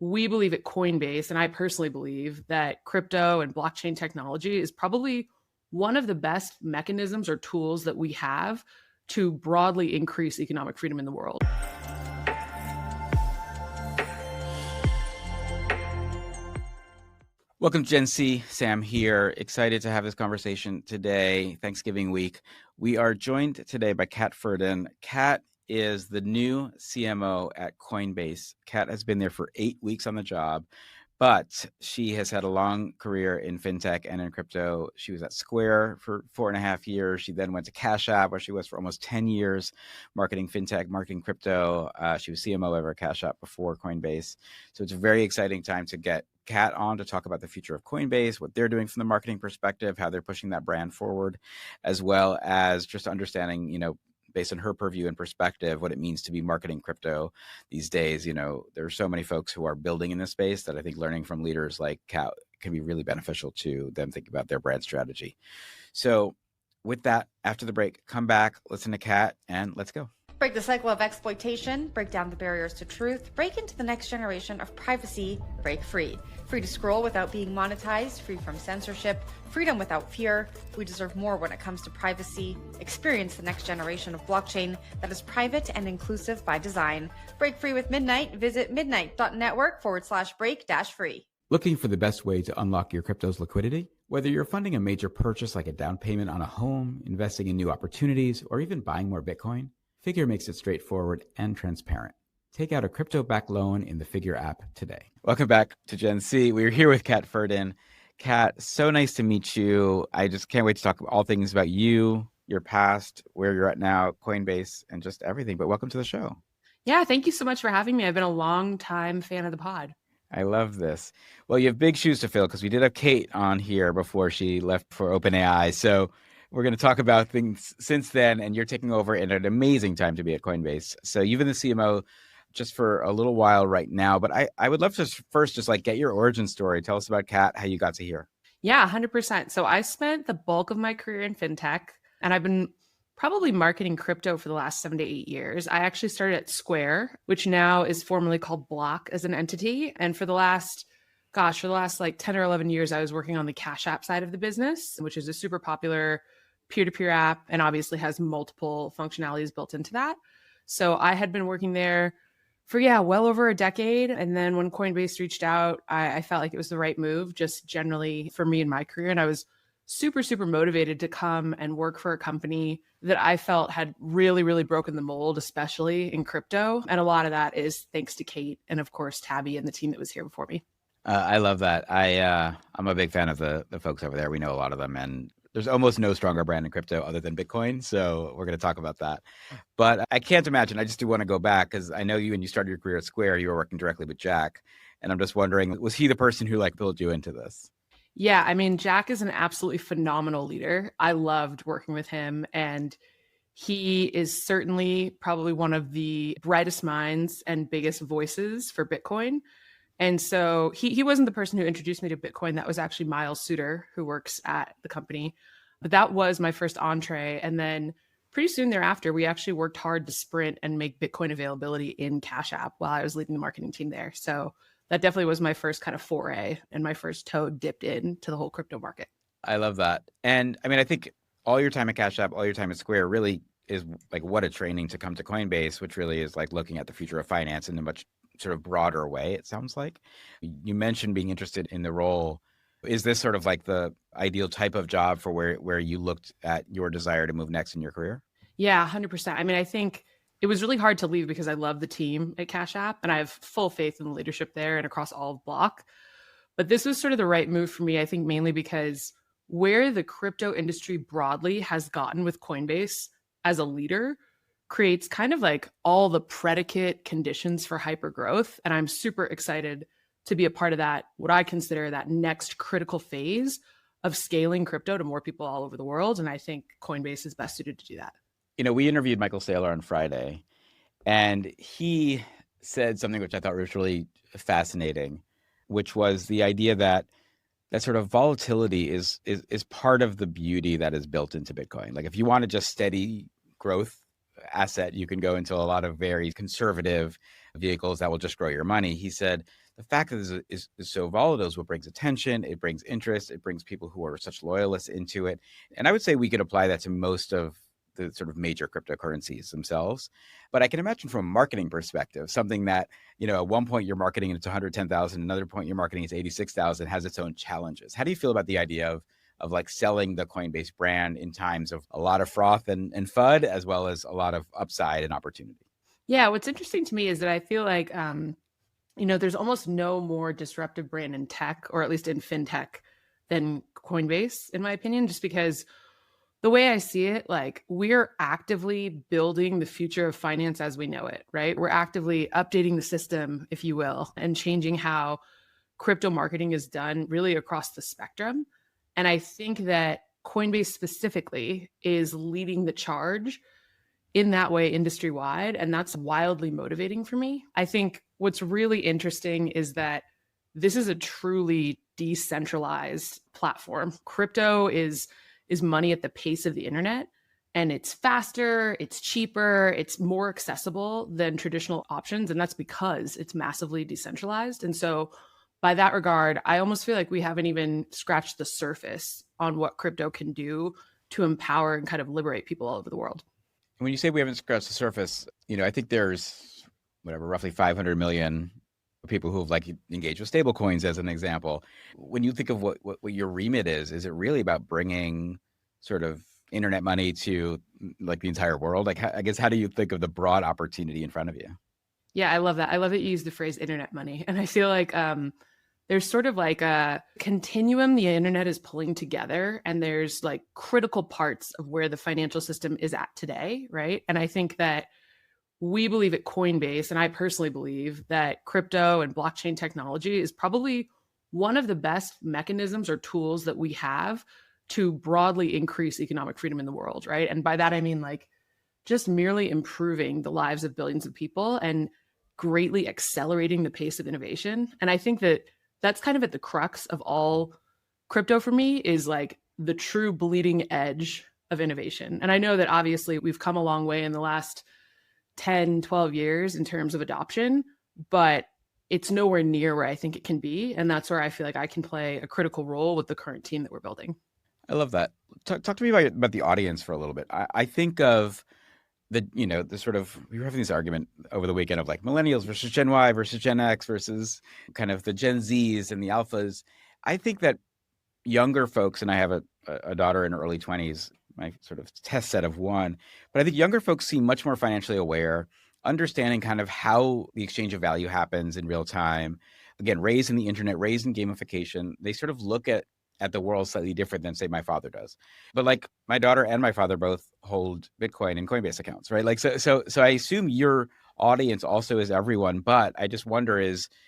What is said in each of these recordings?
we believe at Coinbase, and I personally believe that crypto and blockchain technology is probably one of the best mechanisms or tools that we have to broadly increase economic freedom in the world. Welcome to Gen C. Sam here. Excited to have this conversation today, Thanksgiving week. We are joined today by Kat Ferdon. Kat is the new CMO at Coinbase. Kat has been there for 8 weeks on the job, but she has had a long career in fintech and in crypto. She was at Square for 4.5 years. She then went to Cash App, where she was for almost 10 years, marketing fintech, marketing crypto. She was CMO over at Cash App before Coinbase. So it's a very exciting time to get Kat on to talk about the future of Coinbase, what they're doing from the marketing perspective, how they're pushing that brand forward, as well as just understanding, based on her purview and perspective, what it means to be marketing crypto these days. There are so many folks who are building in this space that I think learning from leaders like Kat can be really beneficial to them thinking about their brand strategy. So with that, after the break, come back, listen to Kat, and let's go. Break the cycle of exploitation, break down the barriers to truth, break into the next generation of privacy, break free. Free to scroll without being monetized, free from censorship, freedom without fear. We deserve more when it comes to privacy. Experience the next generation of blockchain that is private and inclusive by design. Break free with Midnight. Visit midnight.network /break-free. Looking for the best way to unlock your crypto's liquidity? Whether you're funding a major purchase like a down payment on a home, investing in new opportunities, or even buying more Bitcoin, Figure makes it straightforward and transparent. Take out a crypto-backed loan in the Figure app today. Welcome back to Gen C. We're here with Kat Ferdon. Kat, so nice to meet you. I just can't wait to talk all things about you, your past, where you're at now, Coinbase, and just everything. But welcome to the show. Yeah, thank you so much for having me. I've been a long time fan of the pod. I love this. Well, you have big shoes to fill because we did have Kate on here before she left for OpenAI. So we're going to talk about things since then, and you're taking over at an amazing time to be at Coinbase. So you've been the CMO just for a little while right now, but I would love to first just get your origin story. Tell us about Kat, how you got to here. Yeah, 100%. So I spent the bulk of my career in fintech, and I've been probably marketing crypto for the last 7 to 8 years. I actually started at Square, which now is formerly called Block as an entity. And for the last 10 or 11 years, I was working on the Cash App side of the business, which is a super popular peer-to-peer app and obviously has multiple functionalities built into that. So I had been working there for, well over a decade. And then when Coinbase reached out, I felt like it was the right move, just generally for me in my career. And I was super, super motivated to come and work for a company that I felt had really, really broken the mold, especially in crypto. And a lot of that is thanks to Kate and, of course, Tabby and the team that was here before me. I love that. I'm a big fan of the folks over there. We know a lot of them, and there's almost no stronger brand in crypto other than Bitcoin. So we're going to talk about that. But I can't imagine. I just do want to go back because I know you, when you started your career at Square, you were working directly with Jack. And I'm just wondering, was he the person who pulled you into this? Yeah, I mean, Jack is an absolutely phenomenal leader. I loved working with him. And he is certainly probably one of the brightest minds and biggest voices for Bitcoin. And so he wasn't the person who introduced me to Bitcoin. That was actually Miles Suter, who works at the company. But that was my first entree. And then pretty soon thereafter, we actually worked hard to sprint and make Bitcoin availability in Cash App while I was leading the marketing team there. So that definitely was my first kind of foray and my first toe dipped into the whole crypto market. I love that. And I mean, I think all your time at Cash App, all your time at Square really is what a training to come to Coinbase, which really is looking at the future of finance in a much sort of broader way, it sounds like. You mentioned being interested in the role. Is this sort of the ideal type of job for where you looked at your desire to move next in your career? Yeah, 100%. I mean, I think it was really hard to leave because I love the team at Cash App and I have full faith in the leadership there and across all of Block. But this was sort of the right move for me, I think mainly because where the crypto industry broadly has gotten with Coinbase as a leader creates kind of all the predicate conditions for hyper growth. And I'm super excited to be a part of that, what I consider that next critical phase of scaling crypto to more people all over the world. And I think Coinbase is best suited to do that. We interviewed Michael Saylor on Friday, and he said something which I thought was really fascinating, which was the idea that sort of volatility is part of the beauty that is built into Bitcoin. If you want to just steady growth asset, you can go into a lot of very conservative vehicles that will just grow your money. He said the fact that this is so volatile is what brings attention, it brings interest, it brings people who are such loyalists into it. And I would say we could apply that to most of the sort of major cryptocurrencies themselves. But I can imagine from a marketing perspective, something that, at one point you're marketing and it's 110,000, another point you're marketing is 86,000, has its own challenges. How do you feel about the idea of like selling the Coinbase brand in times of a lot of froth and FUD, as well as a lot of upside and opportunity? Yeah, what's interesting to me is that I feel like, there's almost no more disruptive brand in tech, or at least in fintech, than Coinbase, in my opinion, just because the way I see it, like we're actively building the future of finance as we know it, right? We're actively updating the system, if you will, and changing how crypto marketing is done really across the spectrum. And I think that Coinbase specifically is leading the charge in that way industry wide. And that's wildly motivating for me. I think what's really interesting is that this is a truly decentralized platform. Crypto is money at the pace of the internet, and it's faster, it's cheaper, it's more accessible than traditional options. And that's because it's massively decentralized. And so by that regard, I almost feel like we haven't even scratched the surface on what crypto can do to empower and kind of liberate people all over the world. When you say we haven't scratched the surface, I think there's roughly 500 million people who have like engaged with stable coins as an example. When you think of what your remit is it really about bringing sort of internet money to like the entire world? Like, I guess, how do you think of the broad opportunity in front of you? Yeah, I love that. I love that you use the phrase internet money. And I feel like there's sort of like a continuum the internet is pulling together, and there's like critical parts of where the financial system is at today, right? And I think that we believe at Coinbase, and I personally believe that crypto and blockchain technology is probably one of the best mechanisms or tools that we have to broadly increase economic freedom in the world, right? And by that, I mean like just merely improving the lives of billions of people and greatly accelerating the pace of innovation. And I think that that's kind of at the crux of all crypto for me, is like the true bleeding edge of innovation. And I know that obviously we've come a long way in the last 10, 12 years in terms of adoption, but it's nowhere near where I think it can be. And that's where I feel like I can play a critical role with the current team that we're building. I love that. Talk to me about the audience for a little bit. I think of the sort of, we were having this argument over the weekend of like millennials versus Gen Y versus Gen X versus kind of the Gen Zs and the alphas. I think that younger folks, and I have a daughter in her early 20s, my sort of test set of one, but I think younger folks seem much more financially aware, understanding kind of how the exchange of value happens in real time. Again, raised in the internet, raised in gamification. They sort of look at the world slightly different than, say, my father does. But like my daughter and my father both hold Bitcoin and Coinbase accounts, right? Like, so I assume your audience also is everyone, but I just wonder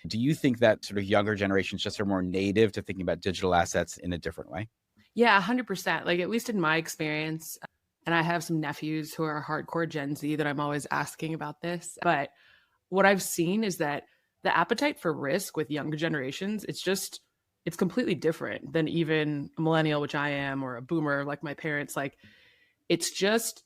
do you think that sort of younger generations just are more native to thinking about digital assets in a different way? Yeah, 100%. Like, at least in my experience, and I have some nephews who are hardcore Gen Z that I'm always asking about this, but what I've seen is that the appetite for risk with younger generations, it's completely different than even a millennial, which I am, or a boomer like my parents. Like, it's just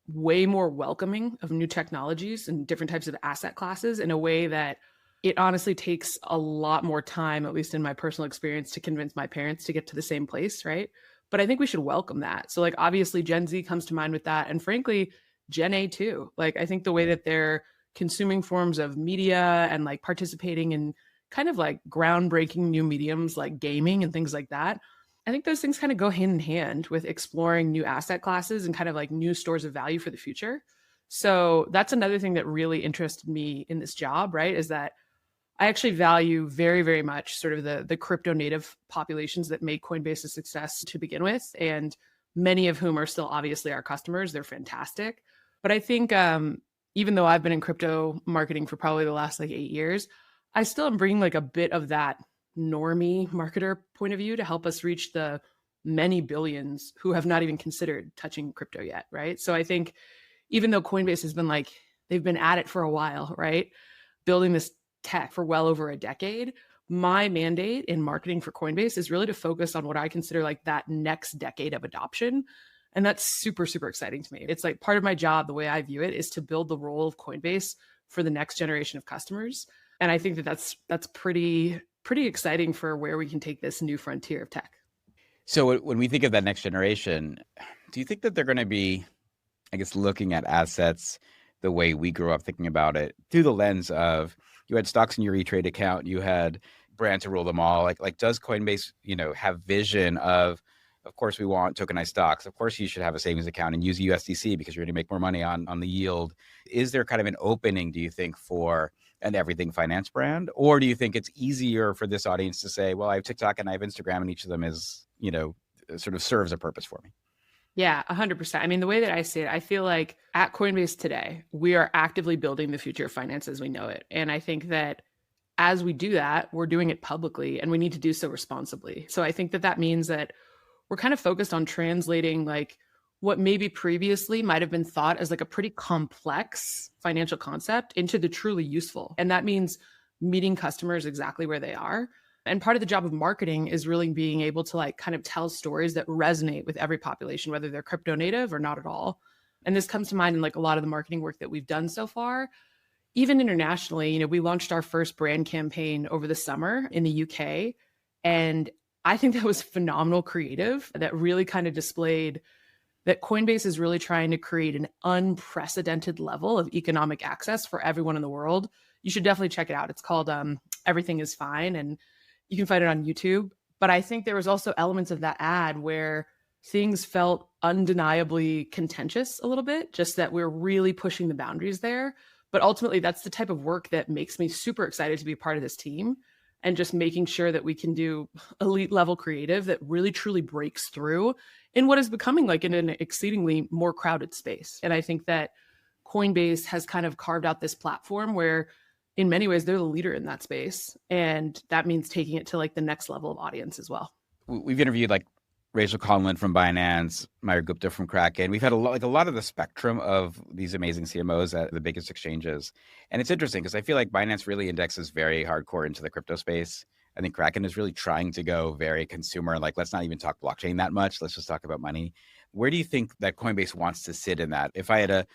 way more welcoming of new technologies and different types of asset classes in a way that it honestly takes a lot more time, at least in my personal experience, to convince my parents to get to the same place, right? But I think we should welcome that. So like, obviously Gen Z comes to mind with that. And frankly, Gen A too. Like, I think the way that they're consuming forms of media and like participating in kind of like groundbreaking new mediums like gaming and things like that, I think those things kind of go hand in hand with exploring new asset classes and kind of like new stores of value for the future. So that's another thing that really interested me in this job, right? Is that I actually value very, very much sort of the crypto native populations that made Coinbase a success to begin with, and many of whom are still obviously our customers. They're fantastic. But I think even though I've been in crypto marketing for probably the last like 8 years, I still am bringing like a bit of that normie marketer point of view to help us reach the many billions who have not even considered touching crypto yet, right? So I think even though Coinbase has been like, they've been at it for a while, right? Building this tech for well over a decade, my mandate in marketing for Coinbase is really to focus on what I consider like that next decade of adoption. And that's super, super exciting to me. It's like part of my job, the way I view it, is to build the role of Coinbase for the next generation of customers. And I think that that's pretty exciting for where we can take this new frontier of tech. So when we think of that next generation, do you think that they're going to be, I guess, looking at assets the way we grew up thinking about it through the lens of you had stocks in your E-Trade account, you had brand to rule them all. Like does Coinbase, have vision of course we want tokenized stocks. Of course you should have a savings account and use USDC because you're going to make more money on the yield. Is there kind of an opening, do you think, for an everything finance brand? Or do you think it's easier for this audience to say, well, I have TikTok and I have Instagram and each of them is, sort of serves a purpose for me? Yeah, 100%. I mean, the way that I see it, I feel like at Coinbase today, we are actively building the future of finance as we know it. And I think that as we do that, we're doing it publicly and we need to do so responsibly. So I think that that means that we're kind of focused on translating like what maybe previously might have been thought as like a pretty complex financial concept into the truly useful. And that means meeting customers exactly where they are. And part of the job of marketing is really being able to like kind of tell stories that resonate with every population, whether they're crypto native or not at all. And this comes to mind in like a lot of the marketing work that we've done so far. Even internationally, we launched our first brand campaign over the summer in the UK. And I think that was phenomenal creative that really kind of displayed that Coinbase is really trying to create an unprecedented level of economic access for everyone in the world. You should definitely check it out. It's called Everything is Fine, and you can find it on YouTube. But I think there was also elements of that ad where things felt undeniably contentious a little bit, just that we're really pushing the boundaries there. But ultimately, that's the type of work that makes me super excited to be a part of this team and just making sure that we can do elite level creative that really truly breaks through in what is becoming like in an exceedingly more crowded space. And I think that Coinbase has kind of carved out this platform where in many ways they're the leader in that space. And that means taking it to like the next level of audience as well. We've interviewed like Rachel Conlon from Binance, Mayur Gupta from Kraken. We've had a lot of the spectrum of these amazing CMOs at the biggest exchanges. And it's interesting because I feel like Binance really indexes very hardcore into the crypto space. I think Kraken is really trying to go very consumer, like let's not even talk blockchain that much. Let's just talk about money. Where do you think that Coinbase wants to sit in that? If I had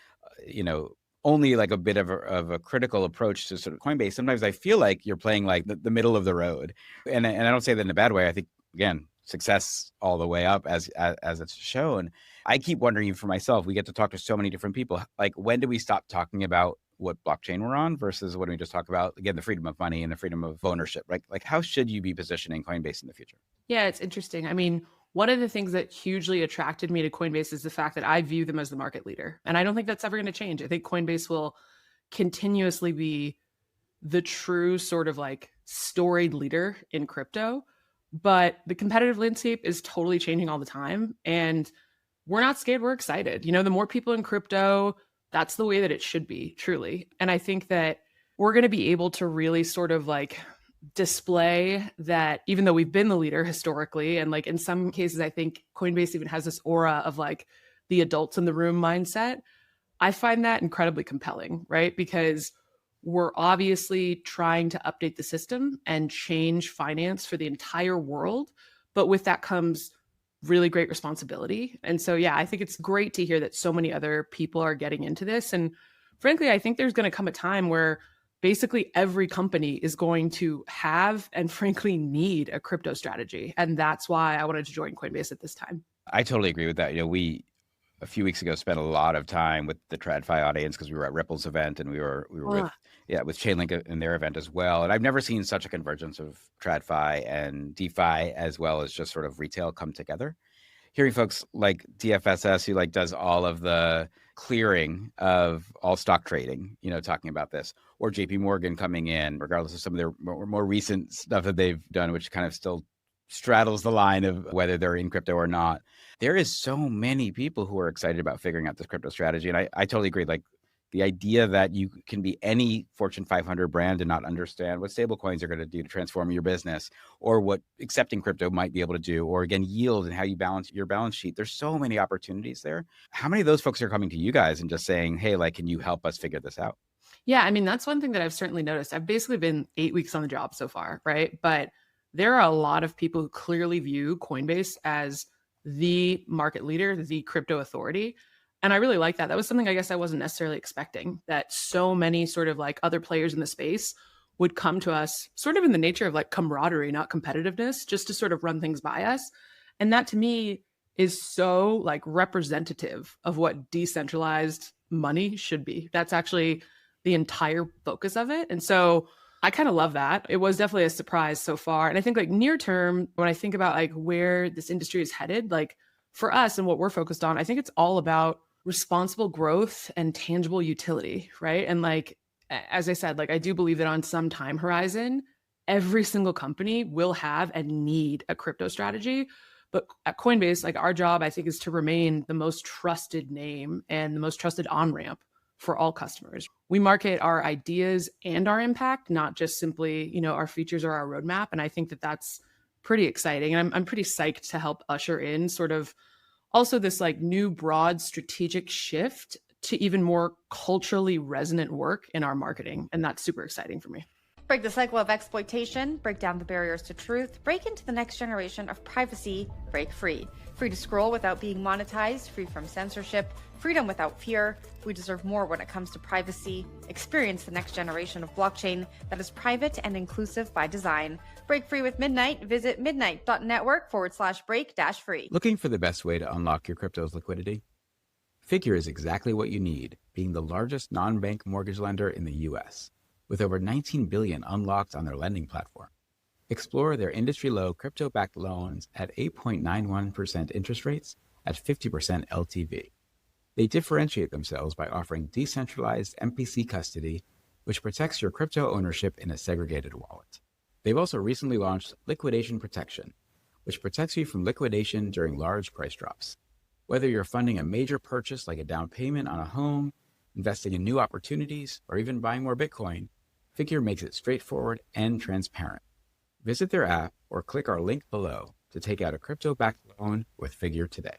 only like a bit of a critical approach to sort of Coinbase, sometimes I feel like you're playing like the middle of the road. And I don't say that in a bad way. I think, again, success all the way up as it's shown. I keep wondering for myself, we get to talk to so many different people. Like when do we stop talking about what blockchain we're on versus when we just talk about, again, the freedom of money and the freedom of ownership, right? Like how should you be positioning Coinbase in the future? Yeah, it's interesting. I mean, one of the things that hugely attracted me to Coinbase is the fact that I view them as the market leader. And I don't think that's ever going to change. I think Coinbase will continuously be the true sort of like storied leader in crypto. But the competitive landscape is totally changing all the time. And we're not scared. We're excited. The more people in crypto, that's the way that it should be, truly. And I think that we're going to be able to really sort of like display that even though we've been the leader historically, and like in some cases, I think Coinbase even has this aura of like the adults in the room mindset. I find that incredibly compelling, right? Because we're obviously trying to update the system and change finance for the entire world. But with that comes really great responsibility. And so, yeah, I think it's great to hear that so many other people are getting into this. And frankly, I think there's going to come a time where basically every company is going to have and frankly need a crypto strategy. And that's why I wanted to join Coinbase at this time. I totally agree with that. We a few weeks ago spent a lot of time with the TradFi audience because we were at Ripple's event and we were with Chainlink in their event as well. And I've never seen such a convergence of TradFi and DeFi as well as just sort of retail come together. Hearing folks like DFSS who like does all of the clearing of all stock trading, talking about this, or JP Morgan coming in, regardless of some of their more recent stuff that they've done, which kind of still straddles the line of whether they're in crypto or not. There is so many people who are excited about figuring out this crypto strategy. And I totally agree. Like the idea that you can be any Fortune 500 brand and not understand what stablecoins are going to do to transform your business or what accepting crypto might be able to do, or again, yield and how you balance your balance sheet. There's so many opportunities there. How many of those folks are coming to you guys and just saying, hey, like, can you help us figure this out? Yeah, I mean, that's one thing that I've certainly noticed. I've basically been 8 weeks on the job so far, right? But there are a lot of people who clearly view Coinbase as the market leader, the crypto authority. And I really like that. That was something I guess I wasn't necessarily expecting, that so many sort of like other players in the space would come to us sort of in the nature of like camaraderie, not competitiveness, just to sort of run things by us. And that to me is so like representative of what decentralized money should be. That's actually the entire focus of it. And so I kind of love that. It was definitely a surprise so far. And I think like near term, when I think about like where this industry is headed, like for us and what we're focused on, I think it's all about responsible growth and tangible utility, right? And like, as I said, like I do believe that on some time horizon, every single company will have and need a crypto strategy. But at Coinbase, like our job, I think, is to remain the most trusted name and the most trusted on-ramp for all customers. We market our ideas and our impact, not just simply, our features or our roadmap. And I think that that's pretty exciting. And I'm pretty psyched to help usher in sort of also this like new broad strategic shift to even more culturally resonant work in our marketing. And that's super exciting for me. Break the cycle of exploitation, break down the barriers to truth, break into the next generation of privacy, break free. Free to scroll without being monetized, free from censorship, freedom without fear. We deserve more when it comes to privacy. Experience the next generation of blockchain that is private and inclusive by design. Break free with Midnight. Visit midnight.network/break-free. Looking for the best way to unlock your crypto's liquidity? Figure is exactly what you need, being the largest non-bank mortgage lender in the US, with over $19 billion unlocked on their lending platform. Explore their industry-low crypto-backed loans at 8.91% interest rates at 50% LTV. They differentiate themselves by offering decentralized MPC custody, which protects your crypto ownership in a segregated wallet. They've also recently launched liquidation protection, which protects you from liquidation during large price drops. Whether you're funding a major purchase like a down payment on a home, investing in new opportunities, or even buying more Bitcoin, Figure makes it straightforward and transparent. Visit their app or click our link below to take out a crypto-backed loan with Figure today.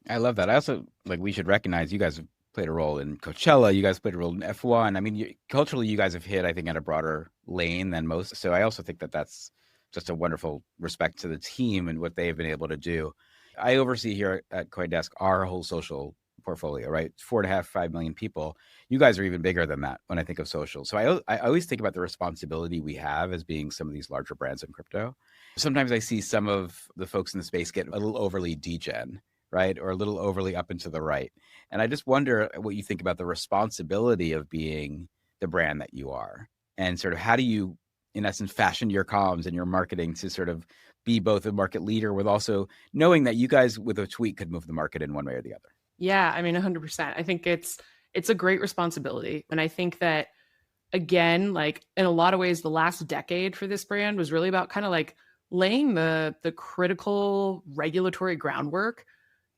I love that. I also, we should recognize you guys have played a role in Coachella. You guys played a role in F1. I mean, culturally, you guys have hit, I think, at a broader lane than most. So I also think that that's just a wonderful respect to the team and what they've been able to do. I oversee here at CoinDesk our whole social portfolio, right? 4.5, 5 million people. You guys are even bigger than that when I think of social. So I always think about the responsibility we have as being some of these larger brands in crypto. Sometimes I see some of the folks in the space get a little overly degen, right? Or a little overly up and to the right. And I just wonder what you think about the responsibility of being the brand that you are, and sort of how do you, in essence, fashion your comms and your marketing to sort of be both a market leader with also knowing that you guys with a tweet could move the market in one way or the other. Yeah, I mean, 100%. I think it's a great responsibility. And I think that, again, like in a lot of ways, the last decade for this brand was really about kind of like laying the critical regulatory groundwork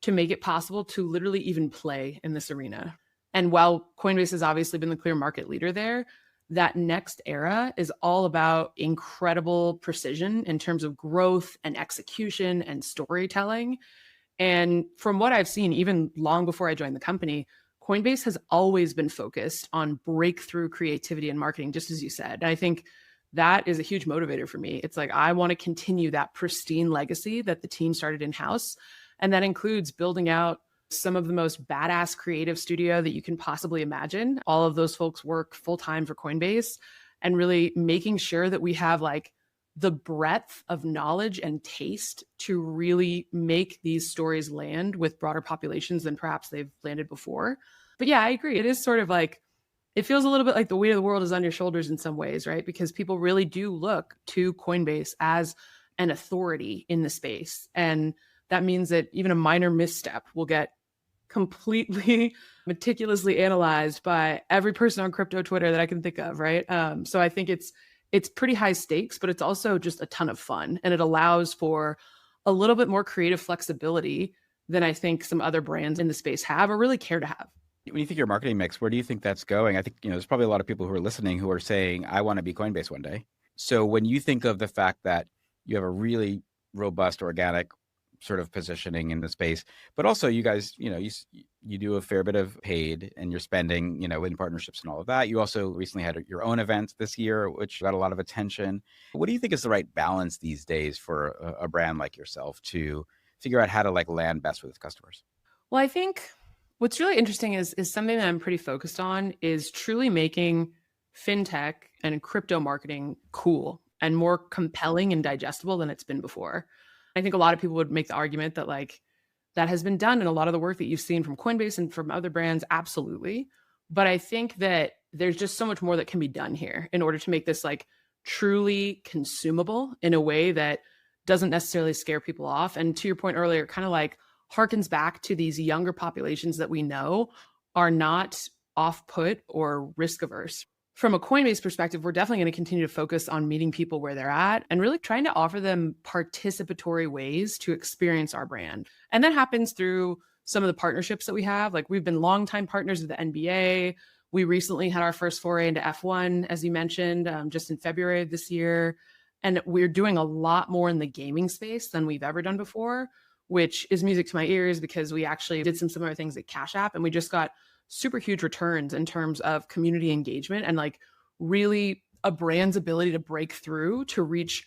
to make it possible to literally even play in this arena. And while Coinbase has obviously been the clear market leader there, that next era is all about incredible precision in terms of growth and execution and storytelling. And from what I've seen, even long before I joined the company, Coinbase has always been focused on breakthrough creativity and marketing, just as you said. And I think that is a huge motivator for me. It's like, I want to continue that pristine legacy that the team started in-house. And that includes building out some of the most badass creative studio that you can possibly imagine. All of those folks work full-time for Coinbase, and really making sure that we have like the breadth of knowledge and taste to really make these stories land with broader populations than perhaps they've landed before. But yeah, I agree. It is sort of like, it feels a little bit like the weight of the world is on your shoulders in some ways, right? Because people really do look to Coinbase as an authority in the space. And that means that even a minor misstep will get completely meticulously analyzed by every person on crypto Twitter that I can think of, right? So I think it's pretty high stakes, but it's also just a ton of fun. And it allows for a little bit more creative flexibility than I think some other brands in the space have or really care to have. When you think your marketing mix, where do you think that's going? I think, there's probably a lot of people who are listening who are saying, I want to be Coinbase one day. So when you think of the fact that you have a really robust organic sort of positioning in the space, but also you guys, you do a fair bit of paid and you're spending, in partnerships and all of that. You also recently had your own event this year, which got a lot of attention. What do you think is the right balance these days for a brand like yourself to figure out how to like land best with its customers? Well, I think what's really interesting is something that I'm pretty focused on is truly making fintech and crypto marketing cool and more compelling and digestible than it's been before. I think a lot of people would make the argument that like that has been done in a lot of the work that you've seen from Coinbase and from other brands, absolutely. But I think that there's just so much more that can be done here in order to make this like truly consumable in a way that doesn't necessarily scare people off. And to your point earlier, kind of like harkens back to these younger populations that we know are not off put or risk averse. From a Coinbase perspective, we're definitely going to continue to focus on meeting people where they're at and really trying to offer them participatory ways to experience our brand. And that happens through some of the partnerships that we have. Like we've been longtime partners with the NBA. We recently had our first foray into F1, as you mentioned, just in February of this year. And we're doing a lot more in the gaming space than we've ever done before, which is music to my ears because we actually did some similar things at Cash App and we just got super huge returns in terms of community engagement and like really a brand's ability to break through to reach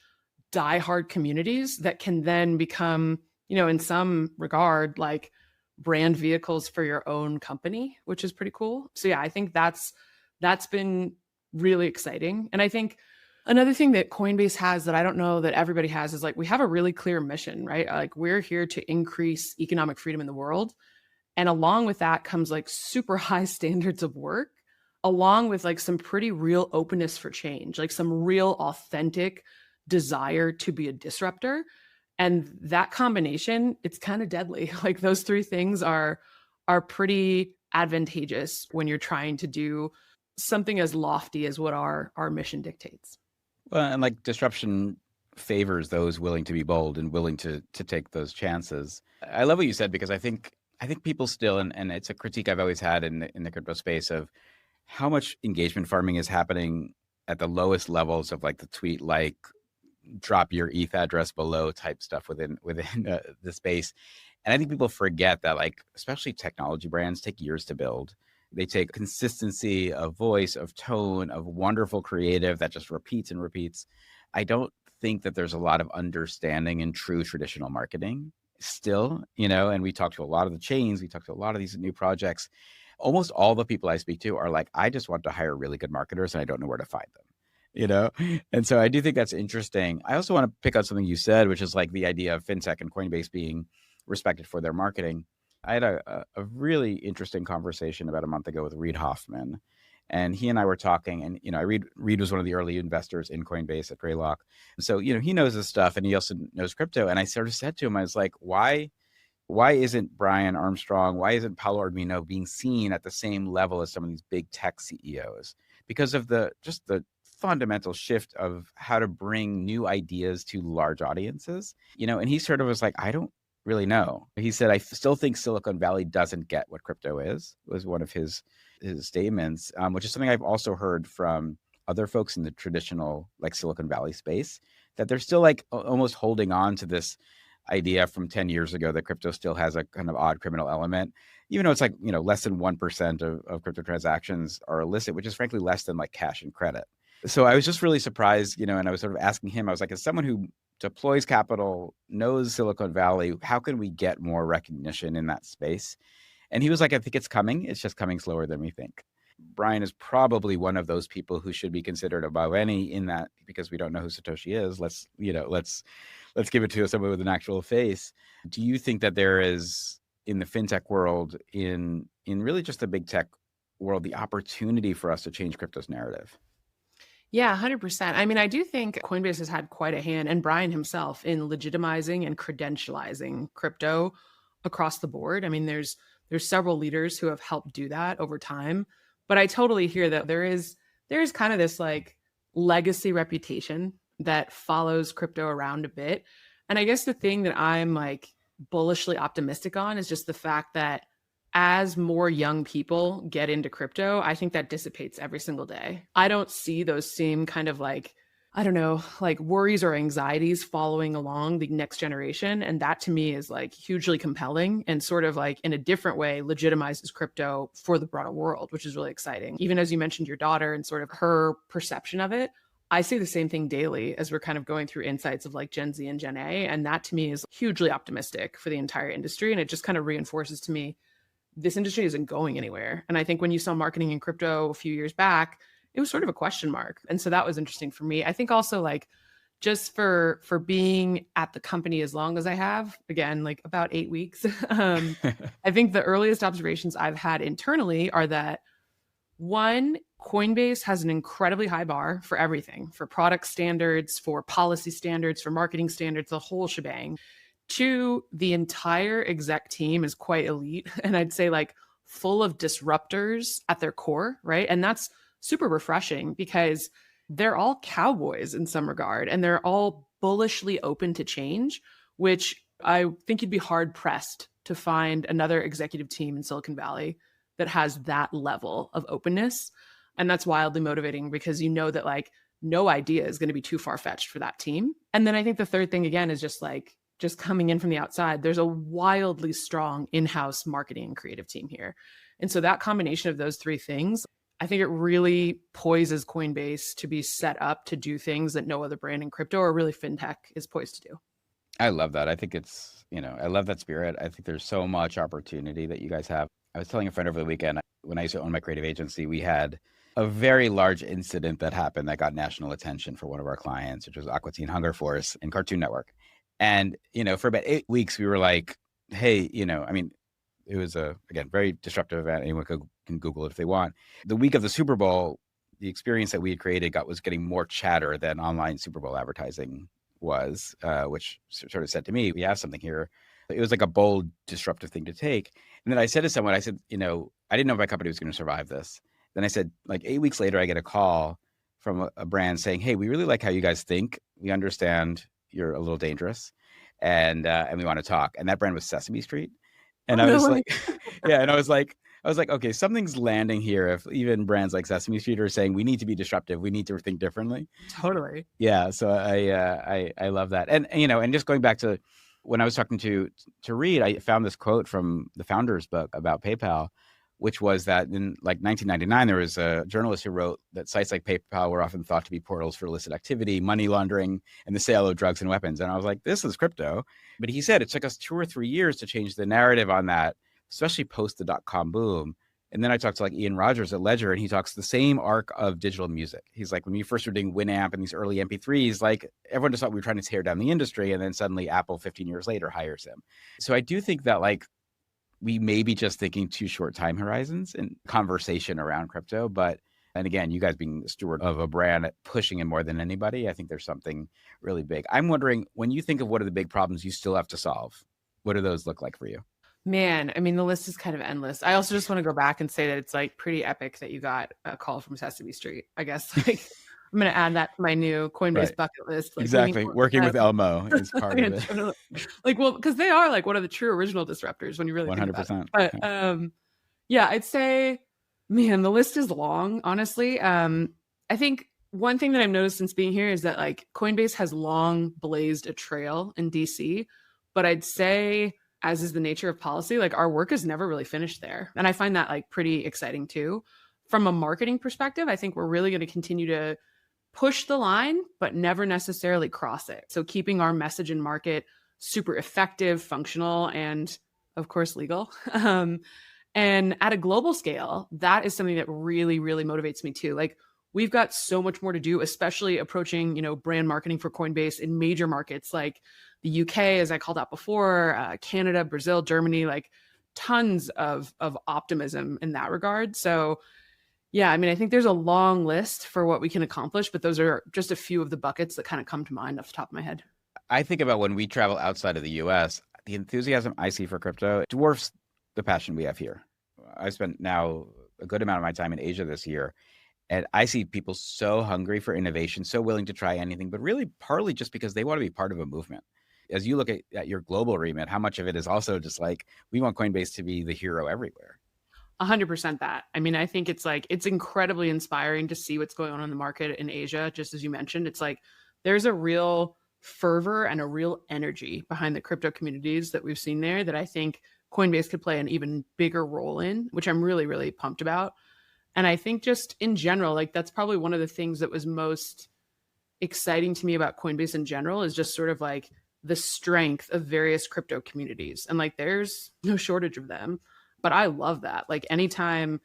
diehard communities that can then become, you know, in some regard, like brand vehicles for your own company, which is pretty cool. So yeah, I think that's been really exciting. And I think another thing that Coinbase has that I don't know that everybody has is like we have a really clear mission, right? Like we're here to increase economic freedom in the world. And along with that comes like super high standards of work, along with like some pretty real openness for change, like some real authentic desire to be a disruptor. And that combination, it's kind of deadly. Like those three things are pretty advantageous when you're trying to do something as lofty as what our mission dictates. Well, and like disruption favors those willing to be bold and willing to take those chances. I love what you said because I think people still, and it's a critique I've always had in the crypto space of how much engagement farming is happening at the lowest levels of like the tweet, like drop your ETH address below type stuff within the space. And I think people forget that like, especially technology brands take years to build. They take consistency of voice, of tone, of wonderful creative that just repeats and repeats. I don't think that there's a lot of understanding in true traditional marketing still, you know, and we talk to a lot of the chains, we talk to a lot of these new projects. Almost all the people I speak to are like, I just want to hire really good marketers and I don't know where to find them, you know? And so I do think that's interesting. I also want to pick out something you said, which is like the idea of fintech and Coinbase being respected for their marketing. I had a really interesting conversation about a month ago with Reid Hoffman. And he and I were talking, and, you know, Reid was one of the early investors in Coinbase at Greylock. So, you know, he knows this stuff and he also knows crypto. And I sort of said to him, I was like, why isn't Brian Armstrong, why isn't Paulo Arduino being seen at the same level as some of these big tech CEOs? Because of the fundamental shift of how to bring new ideas to large audiences, you know, and he sort of was like, I don't really know. He said, I still think Silicon Valley doesn't get what crypto is, was one of his statements, which is something I've also heard from other folks in the traditional like Silicon Valley space, that they're still like almost holding on to this idea from 10 years ago that crypto still has a kind of odd criminal element, even though it's like, you know, less than 1% of crypto transactions are illicit, which is frankly less than like cash and credit. So I was just really surprised, you know, and I was sort of asking him, I was like, as someone who deploys capital, knows Silicon Valley, how can we get more recognition in that space? And he was like, I think it's coming. It's just coming slower than we think. Brian is probably one of those people who should be considered above any in that, because we don't know who Satoshi is. Let's give it to someone with an actual face. Do you think that there is in the fintech world, in really just the big tech world, the opportunity for us to change crypto's narrative? Yeah, 100%. I mean, I do think Coinbase has had quite a hand, and Brian himself, in legitimizing and credentializing crypto across the board. I mean, there's several leaders who have helped do that over time. But I totally hear that there is kind of this like legacy reputation that follows crypto around a bit. And I guess the thing that I'm like bullishly optimistic on is just the fact that as more young people get into crypto, I think that dissipates every single day. I don't see those same kind of like, I don't know, like worries or anxieties following along the next generation. And that to me is like hugely compelling and sort of like in a different way legitimizes crypto for the broader world, which is really exciting. Even as you mentioned your daughter and sort of her perception of it, I see the same thing daily as we're kind of going through insights of like Gen Z and Gen A. And that to me is hugely optimistic for the entire industry. And it just kind of reinforces to me this industry isn't going anywhere. And I think when you saw marketing in crypto a few years back, it was sort of a question mark. And so that was interesting for me. I think also like just for being at the company as long as I have, again, like about 8 weeks, I think the earliest observations I've had internally are that one, Coinbase has an incredibly high bar for everything, for product standards, for policy standards, for marketing standards, the whole shebang. Two, the entire exec team is quite elite. And I'd say like full of disruptors at their core, right? And that's super refreshing because they're all cowboys in some regard and they're all bullishly open to change, which I think you'd be hard pressed to find another executive team in Silicon Valley that has that level of openness. And that's wildly motivating because you know that like no idea is going to be too far fetched for that team. And then I think the third thing again is just like, just coming in from the outside, there's a wildly strong in-house marketing and creative team here. And so that combination of those three things, I think it really poises Coinbase to be set up to do things that no other brand in crypto or really fintech is poised to do. I love that. I think it's, I love that spirit. I think there's so much opportunity that you guys have. I was telling a friend over the weekend, when I used to own my creative agency, we had a very large incident that happened that got national attention for one of our clients, which was Aqua Teen Hunger Force and Cartoon Network. And, for about 8 weeks, we were like, hey, it was again, very disruptive event. Anyone can Google it if they want. The week of the Super Bowl, the experience that we had created was getting more chatter than online Super Bowl advertising was, which sort of said to me, we have something here. It was like a bold, disruptive thing to take. And then I said to someone, I said, I didn't know if my company was going to survive this. Then I said, like 8 weeks later, I get a call from a brand saying, hey, we really like how you guys think. We understand you're a little dangerous and we want to talk. And that brand was Sesame Street. And I was like, yeah. And I was like, okay, something's landing here. If even brands like Sesame Street are saying we need to be disruptive, we need to think differently. Totally. Yeah. So I love that. And, and just going back to when I was talking to Reed, I found this quote from the founder's book about PayPal, which was that in like 1999, there was a journalist who wrote that sites like PayPal were often thought to be portals for illicit activity, money laundering, and the sale of drugs and weapons. And I was like, this is crypto. But he said it took us 2 or 3 years to change the narrative on that, especially post the dot-com boom. And then I talked to like Ian Rogers at Ledger, and he talks the same arc of digital music. He's like, when we first were doing Winamp and these early MP3s, like everyone just thought we were trying to tear down the industry. And then suddenly Apple 15 years later hires him. So I do think that like, we may be just thinking too short time horizons in conversation around crypto. And again, you guys being the steward of a brand pushing it more than anybody, I think there's something really big. I'm wondering, when you think of what are the big problems you still have to solve, what do those look like for you? Man, I mean, the list is kind of endless. I also just want to go back and say that it's like pretty epic that you got a call from Sesame Street. I guess like I'm going to add that to my new Coinbase bucket list. Like, exactly. Working with Elmo is part of it. Like, well, because they are like one of the true original disruptors when you really 100%. Think about it. But yeah, I'd say, man, the list is long, honestly. I think one thing that I've noticed since being here is that like Coinbase has long blazed a trail in DC, but I'd say, as is the nature of policy, like our work is never really finished there. And I find that like pretty exciting too. From a marketing perspective, I think we're really going to continue to push the line, but never necessarily cross it. So keeping our message and market super effective, functional, and of course, legal. And at a global scale, that is something that really, really motivates me too. Like we've got so much more to do, especially approaching, brand marketing for Coinbase in major markets like the UK, as I called out before, Canada, Brazil, Germany, like tons of optimism in that regard. So yeah, I mean, I think there's a long list for what we can accomplish, but those are just a few of the buckets that kind of come to mind off the top of my head. I think about when we travel outside of the US, the enthusiasm I see for crypto dwarfs the passion we have here. I spent now a good amount of my time in Asia this year, and I see people so hungry for innovation, so willing to try anything, but really partly just because they want to be part of a movement. As you look at your global remit, how much of it is also just like, we want Coinbase to be the hero everywhere? 100% that. I mean, I think it's incredibly inspiring to see what's going on in the market in Asia. Just as you mentioned, it's like there's a real fervor and a real energy behind the crypto communities that we've seen there that I think Coinbase could play an even bigger role in, which I'm really, really pumped about. And I think just in general, like that's probably one of the things that was most exciting to me about Coinbase in general is just sort of like the strength of various crypto communities. And like there's no shortage of them. But I love that. Like anytime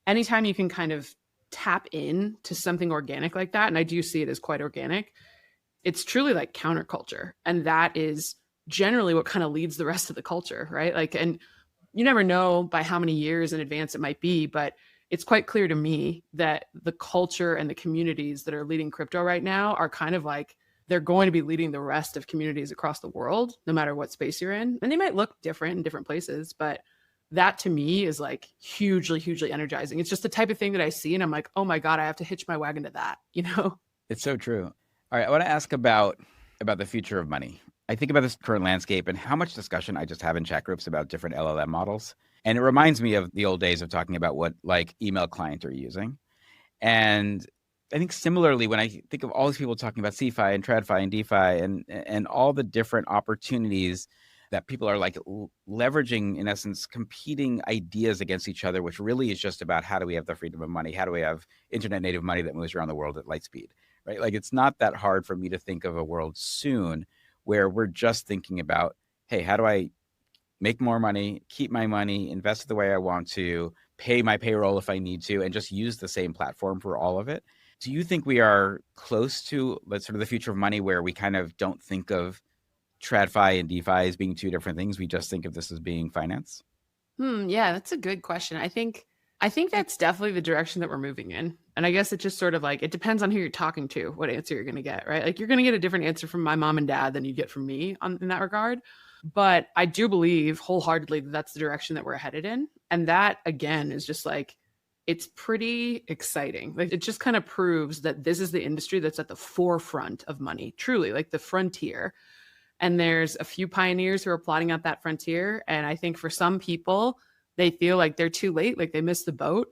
you can kind of tap in to something organic like that, and I do see it as quite organic, it's truly like counterculture. And that is generally what kind of leads the rest of the culture, right? Like, and you never know by how many years in advance it might be, but it's quite clear to me that the culture and the communities that are leading crypto right now are kind of like, they're going to be leading the rest of communities across the world, no matter what space you're in. And they might look different in different places, but that to me is like hugely, hugely energizing. It's just the type of thing that I see and I'm like, oh my God, I have to hitch my wagon to that, you know? It's so true. All right, I want to ask about the future of money. I think about this current landscape and how much discussion I just have in chat groups about different LLM models. And it reminds me of the old days of talking about what like email client are using. And I think similarly, when I think of all these people talking about CeFi and TradFi and DeFi and all the different opportunities that people are like leveraging, in essence, competing ideas against each other, which really is just about how do we have the freedom of money? How do we have internet native money that moves around the world at light speed, right? Like it's not that hard for me to think of a world soon where we're just thinking about, hey, how do I make more money, keep my money, invest it the way I want to, pay my payroll if I need to, and just use the same platform for all of it? Do you think we are close to sort of the future of money where we kind of don't think of TradFi and DeFi as being two different things? We just think of this as being finance? Yeah, that's a good question. I think that's definitely the direction that we're moving in. And I guess it just sort of like, it depends on who you're talking to, what answer you're going to get, right? Like you're going to get a different answer from my mom and dad than you get from me in that regard. But I do believe wholeheartedly that that's the direction that we're headed in. And that, again, is just like, it's pretty exciting. Like it just kind of proves that this is the industry that's at the forefront of money, truly, like the frontier. And there's a few pioneers who are plotting out that frontier. And I think for some people, they feel like they're too late, like they missed the boat.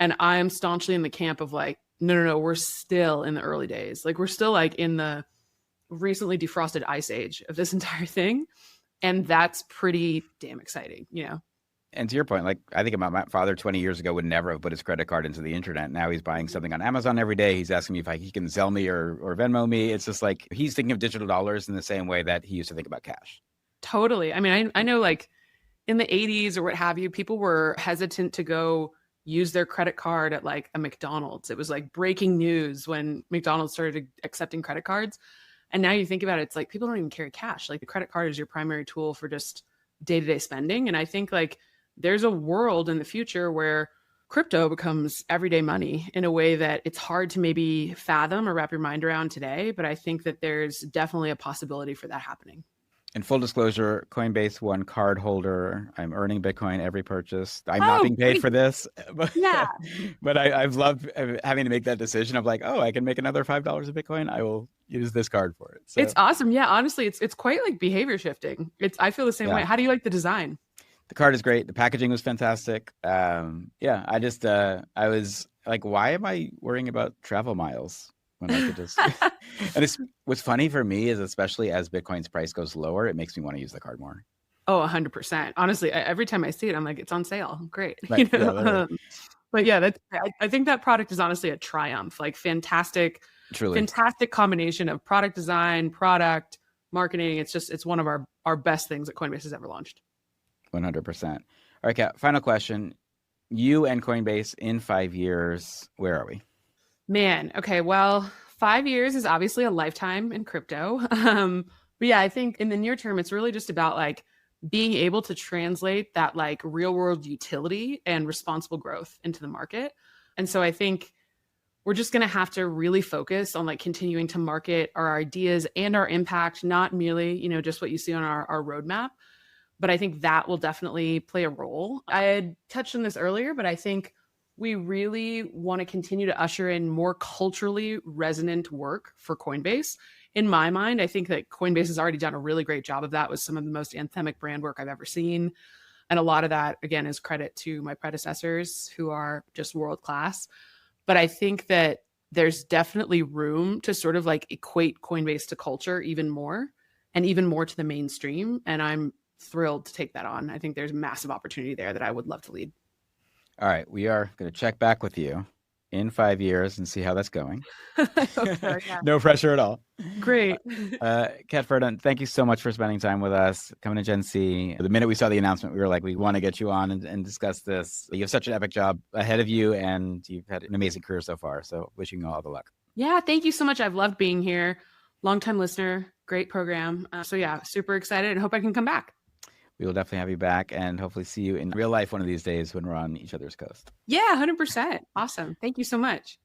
And I'm staunchly in the camp of like, no, we're still in the early days. Like we're still like in the recently defrosted ice age of this entire thing. And that's pretty damn exciting, you know? And to your point, like I think about my father 20 years ago would never have put his credit card into the internet. Now he's buying something on Amazon every day. He's asking me if he can Zelle me or Venmo me. It's just like he's thinking of digital dollars in the same way that he used to think about cash. Totally. I mean, I know like in the 80s or what have you, people were hesitant to go use their credit card at like a McDonald's. It was like breaking news when McDonald's started accepting credit cards. And now you think about it, it's like people don't even carry cash. Like the credit card is your primary tool for just day-to-day spending. And I think like there's a world in the future where crypto becomes everyday money in a way that it's hard to maybe fathom or wrap your mind around today. But I think that there's definitely a possibility for that happening. In full disclosure, Coinbase One card holder. I'm earning Bitcoin every purchase. I'm not being paid for this. But, yeah. But I've loved having to make that decision of like, oh, I can make another $5 of Bitcoin. I will use this card for it. So, it's awesome. Yeah, honestly, it's quite like behavior shifting. I feel the same way. How do you like the design? The card is great. The packaging was fantastic. I just I was like, why am I worrying about travel miles when I could just? And what's funny for me is, especially as Bitcoin's price goes lower, it makes me want to use the card more. Oh, 100%. Honestly, every time I see it, I'm like, it's on sale. Great. Right. You know? But yeah, I think that product is honestly a triumph. Like fantastic, truly fantastic combination of product design, product marketing. It's one of our best things that Coinbase has ever launched. 100%. All right, Kat, final question. You and Coinbase in 5 years, where are we? Man, okay, well, 5 years is obviously a lifetime in crypto. But yeah, I think in the near term, it's really just about like being able to translate that like real world utility and responsible growth into the market. And so I think we're just going to have to really focus on like continuing to market our ideas and our impact, not merely, you know, just what you see on our roadmap. But I think that will definitely play a role. I had touched on this earlier, but I think we really want to continue to usher in more culturally resonant work for Coinbase. In my mind, I think that Coinbase has already done a really great job of that with some of the most anthemic brand work I've ever seen. And a lot of that, again, is credit to my predecessors who are just world-class. But I think that there's definitely room to sort of like equate Coinbase to culture even more and even more to the mainstream. And I'm thrilled to take that on. I think there's massive opportunity there that I would love to lead. All right. We are going to check back with you in 5 years and see how that's going. I hope so, yeah. No pressure at all. Great. Kat Ferdon, thank you so much for spending time with us, coming to Gen C. The minute we saw the announcement, we were like, we want to get you on and discuss this. You have such an epic job ahead of you, and you've had an amazing career so far. So wishing you all the luck. Yeah, thank you so much. I've loved being here. Longtime listener, great program. So yeah, super excited and hope I can come back. We will definitely have you back and hopefully see you in real life one of these days when we're on each other's coast. Yeah, 100%. Awesome. Thank you so much.